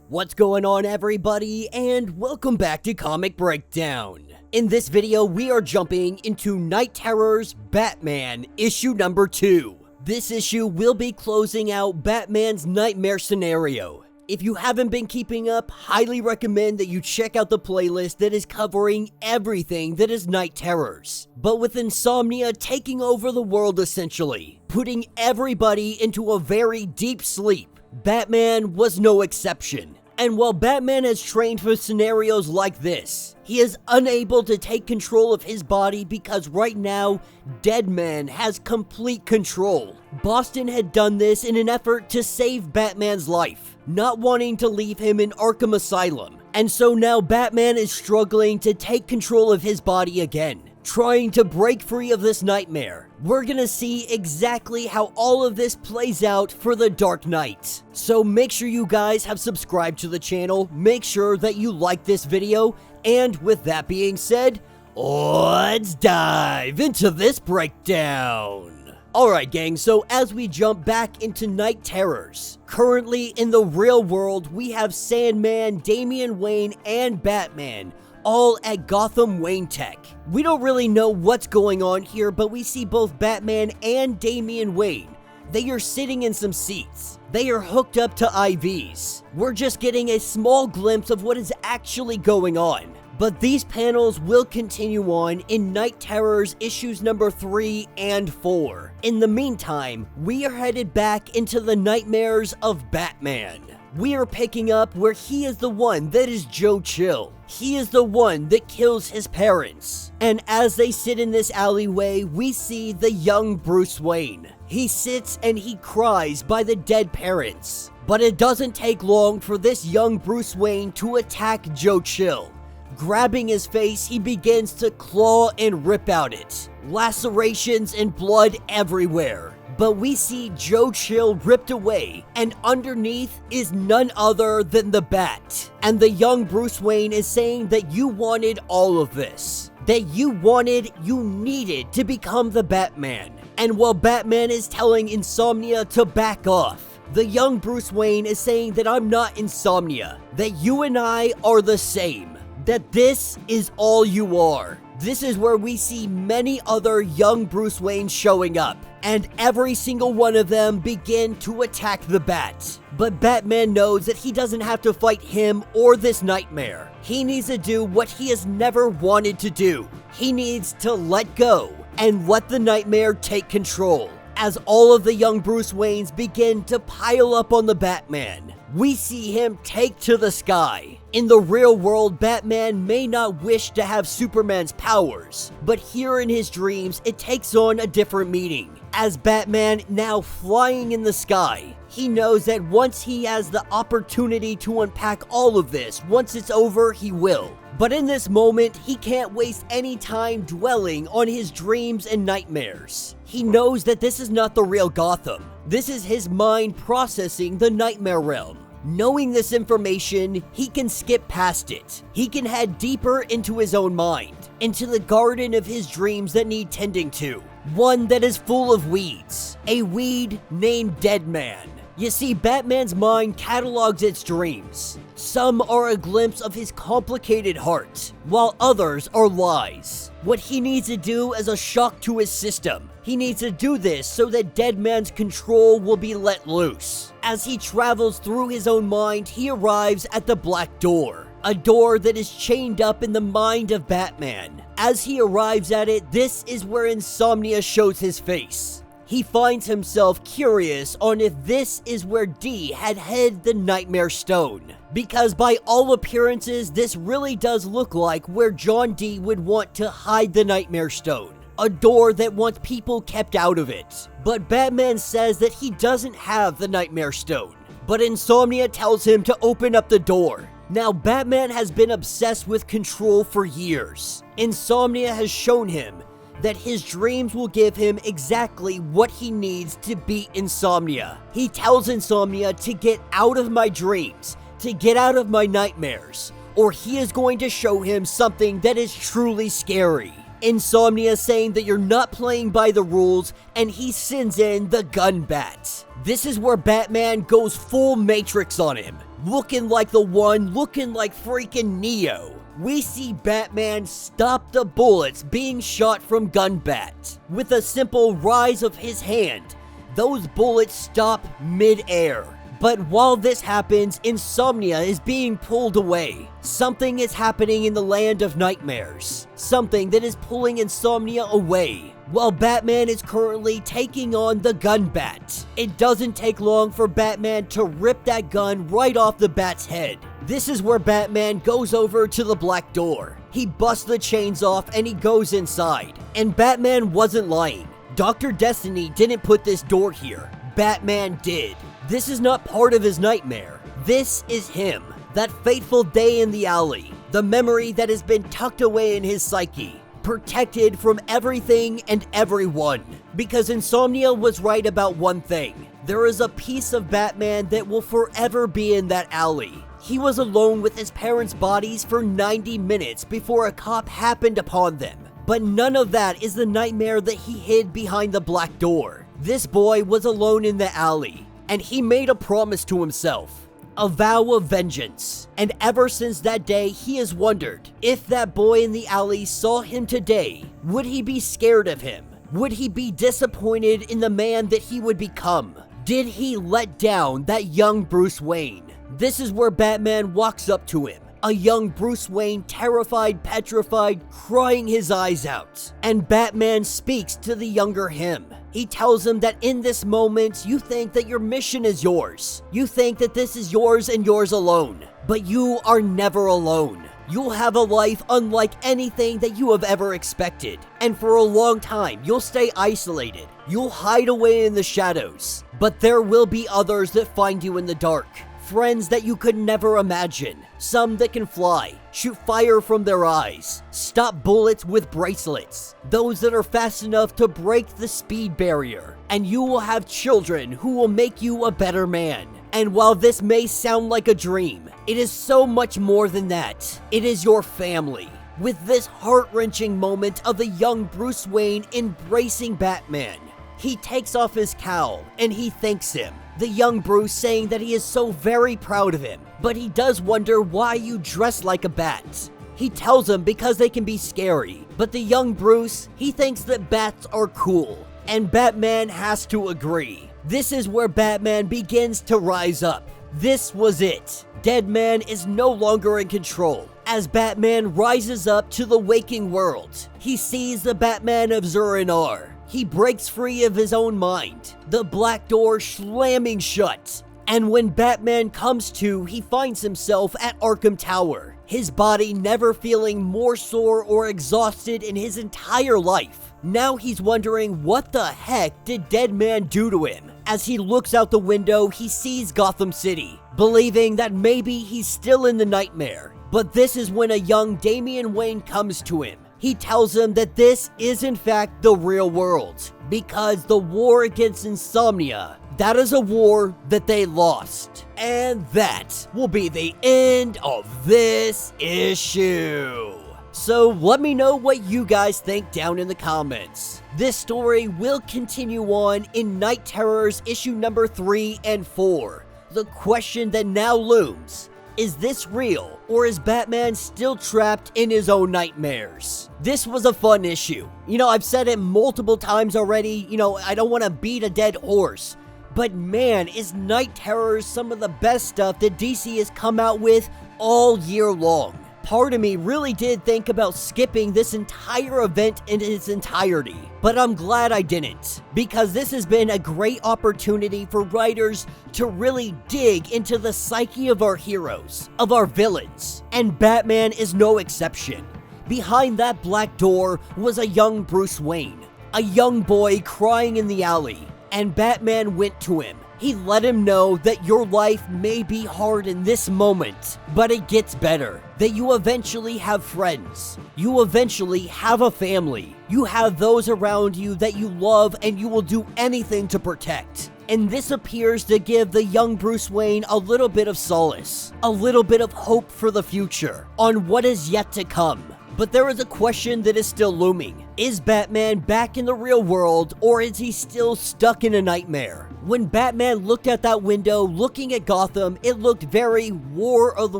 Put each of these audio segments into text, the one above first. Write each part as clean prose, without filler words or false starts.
What's going on, everybody, and welcome back to Comic Breakdown. In this video, we are jumping into Night Terror's Batman issue number 2. This issue will be closing out Batman's nightmare scenario. If you haven't been keeping up, highly recommend that you check out the playlist that is covering everything that is Night Terrors. But with insomnia taking over the world essentially, putting everybody into a very deep sleep, Batman was no exception. And while Batman has trained for scenarios like this, he is unable to take control of his body because right now, Deadman has complete control. Boston had done this in an effort to save Batman's life, not wanting to leave him in Arkham Asylum. And so now Batman is struggling to take control of his body again, trying to break free of this nightmare. We're gonna see exactly how all of this plays out for the Dark Knight. So make sure you guys have subscribed to the channel, make sure that you like this video, and with that being said, let's dive into this breakdown. Alright gang, so as we jump back into Night Terrors, currently in the real world we have Sandman, Damian Wayne, and Batman all at Gotham Wayne Tech. We don't really know what's going on here, but we see both Batman and Damian Wayne. They are sitting in some seats. They are hooked up to IVs. We're just getting a small glimpse of what is actually going on. But these panels will continue on in Night Terrors issues number 3 and 4. In the meantime, we are headed back into the nightmares of Batman. We are picking up where he is the one that is Joe Chill. He is the one that kills his parents. And as they sit in this alleyway, we see the young Bruce Wayne. He sits and he cries by the dead parents. But it doesn't take long for this young Bruce Wayne to attack Joe Chill. Grabbing his face, he begins to claw and rip out it. Lacerations and blood everywhere. But we see Joe Chill ripped away, and underneath is none other than the Bat. And the young Bruce Wayne is saying that you wanted all of this. That you needed to become the Batman. And while Batman is telling Insomnia to back off, the young Bruce Wayne is saying that I'm not Insomnia. That you and I are the same. That this is all you are. This is where we see many other young Bruce Wayne showing up, and every single one of them begin to attack the Bat. But Batman knows that he doesn't have to fight him or this nightmare. He needs to do what he has never wanted to do. He needs to let go and let the nightmare take control. As all of the young Bruce Waynes begin to pile up on the Batman, we see him take to the sky. In the real world, Batman may not wish to have Superman's powers, but here in his dreams, it takes on a different meaning. As Batman now flying in the sky, he knows that once he has the opportunity to unpack all of this, once it's over, he will. But in this moment, he can't waste any time dwelling on his dreams and nightmares. He knows that this is not the real Gotham. This is his mind processing the nightmare realm. Knowing this information, he can skip past it. He can head deeper into his own mind, into the garden of his dreams that need tending to. One that is full of weeds. A weed named Deadman. You see, Batman's mind catalogs its dreams. Some are a glimpse of his complicated heart, while others are lies. What he needs to do is a shock to his system. He needs to do this so that Deadman's control will be let loose. As he travels through his own mind, he arrives at the Black Door. A door that is chained up in the mind of Batman. As he arrives at it, this is where Insomnia shows his face. He finds himself curious on if this is where D had hid the Nightmare Stone. Because by all appearances, this really does look like where John Dee would want to hide the Nightmare Stone. A door that wants people kept out of it. But Batman says that he doesn't have the Nightmare Stone. But Insomnia tells him to open up the door. Now, Batman has been obsessed with control for years. Insomnia has shown him that his dreams will give him exactly what he needs to beat Insomnia. He tells Insomnia to get out of my dreams, to get out of my nightmares, or he is going to show him something that is truly scary. Insomnia saying that you're not playing by the rules, and he sends in the gun bat. This is where Batman goes full Matrix on him. looking like the one, looking like freaking Neo. We see Batman stop the bullets being shot from Gunbat. With a simple rise of his hand, those bullets stop mid-air. But while this happens, Insomnia is being pulled away. Something is happening in the land of nightmares. Something that is pulling Insomnia away. While Batman is currently taking on the Gunbat. It doesn't take long for Batman to rip that gun right off the Bat's head. This is where Batman goes over to the Black Door. He busts the chains off and he goes inside. And Batman wasn't lying. Dr. Destiny didn't put this door here. Batman did. This is not part of his nightmare. This is him. That fateful day in the alley. The memory that has been tucked away in his psyche. Protected from everything and everyone. Because Insomnia was right about one thing. There is a piece of Batman that will forever be in that alley. He was alone with his parents' bodies for 90 minutes before a cop happened upon them. But none of that is the nightmare that he hid behind the Black Door. This boy was alone in the alley. And he made a promise to himself, a vow of vengeance. And ever since that day, he has wondered, if that boy in the alley saw him today, would he be scared of him? Would he be disappointed in the man that he would become? Did he let down that young Bruce Wayne? This is where Batman walks up to him. A young Bruce Wayne, terrified, petrified, crying his eyes out. And Batman speaks to the younger him. He tells him that in this moment, you think that your mission is yours. You think that this is yours and yours alone. But you are never alone. You'll have a life unlike anything that you have ever expected. And for a long time, you'll stay isolated. You'll hide away in the shadows. But there will be others that find you in the dark. Friends that you could never imagine. Some that can fly, shoot fire from their eyes, stop bullets with bracelets. Those that are fast enough to break the speed barrier. And you will have children who will make you a better man. And while this may sound like a dream, it is so much more than that. It is your family. With this heart-wrenching moment of the young Bruce Wayne embracing Batman, he takes off his cowl and he thanks him. The young Bruce saying that he is so very proud of him, but he does wonder why you dress like a bat. He tells him because they can be scary, but the young Bruce, he thinks that bats are cool, and Batman has to agree. This is where Batman begins to rise up. This was it. Deadman is no longer in control. As Batman rises up to the waking world, he sees the Batman of Zur-En-Arrh. He breaks free of his own mind, the Black Door slamming shut. And when Batman comes to, he finds himself at Arkham Tower, his body never feeling more sore or exhausted in his entire life. Now he's wondering what the heck did Deadman do to him? As he looks out the window, he sees Gotham City, believing that maybe he's still in the nightmare. But this is when a young Damian Wayne comes to him. He tells him that this is in fact the real world, because the war against Insomnia, that is a war that they lost. And that will be the end of this issue. So let me know what you guys think down in the comments. This story will continue on in Night Terrors issue number 3 and 4. The question that now looms, is this real, or is Batman still trapped in his own nightmares? This was a fun issue. I've said it multiple times already, I don't want to beat a dead horse. But man, is Night Terrors some of the best stuff that DC has come out with all year long. Part of me really did think about skipping this entire event in its entirety, but I'm glad I didn't, because this has been a great opportunity for writers to really dig into the psyche of our heroes, of our villains, and Batman is no exception. Behind that Black Door was a young Bruce Wayne, a young boy crying in the alley, and Batman went to him. He let him know that your life may be hard in this moment, but it gets better. That you eventually have friends. You eventually have a family. You have those around you that you love and you will do anything to protect. And this appears to give the young Bruce Wayne a little bit of solace, a little bit of hope for the future, on what is yet to come. But there is a question that is still looming. Is Batman back in the real world, or is he still stuck in a nightmare? When Batman looked out that window, looking at Gotham, it looked very War of the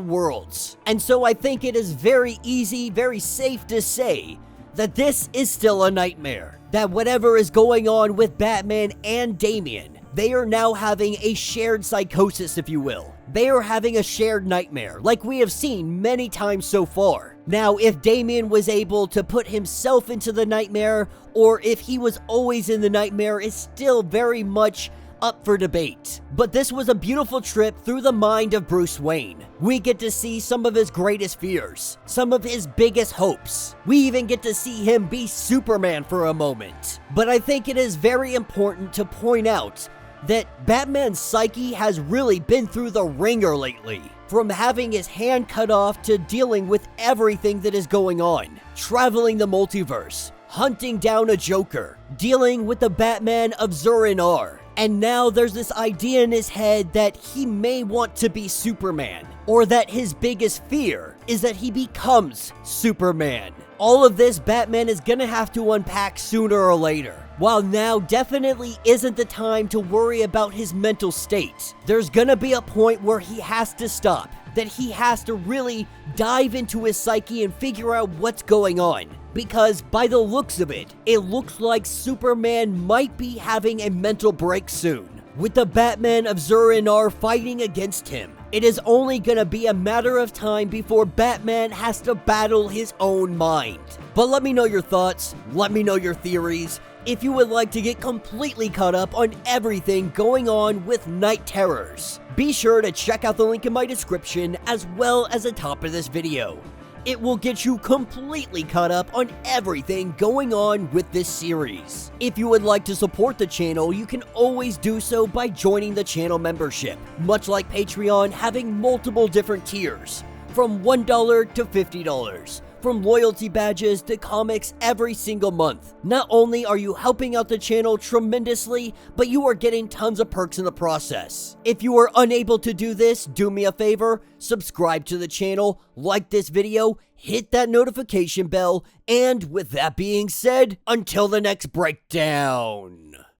Worlds. And so I think it is very easy, very safe to say that this is still a nightmare. That whatever is going on with Batman and Damian, they are now having a shared psychosis, if you will. They are having a shared nightmare, like we have seen many times so far. Now, if Damian was able to put himself into the nightmare, or if he was always in the nightmare, is still very much up for debate. But this was a beautiful trip through the mind of Bruce Wayne. We get to see some of his greatest fears, some of his biggest hopes. We even get to see him be Superman for a moment. But I think it is very important to point out that Batman's psyche has really been through the ringer lately. From having his hand cut off to dealing with everything that is going on, traveling the multiverse, hunting down a Joker, dealing with the Batman of Zur-En-Arr. And now there's this idea in his head that he may want to be Superman, or that his biggest fear is that he becomes Superman. All of this Batman is gonna have to unpack sooner or later. While now definitely isn't the time to worry about his mental state, there's gonna be a point where he has to stop, that he has to really dive into his psyche and figure out what's going on. Because by the looks of it, it looks like Superman might be having a mental break soon. With the Batman of Zur-En-Arr fighting against him, it is only gonna be a matter of time before Batman has to battle his own mind. But let me know your thoughts, let me know your theories. If you would like to get completely caught up on everything going on with Night Terrors, be sure to check out the link in my description as well as the top of this video. It will get you completely caught up on everything going on with this series. If you would like to support the channel, you can always do so by joining the channel membership, much like Patreon having multiple different tiers, from $1 to $50. From loyalty badges to comics every single month. Not only are you helping out the channel tremendously, but you are getting tons of perks in the process. If you are unable to do this, do me a favor, subscribe to the channel, like this video, hit that notification bell, and with that being said, until the next breakdown.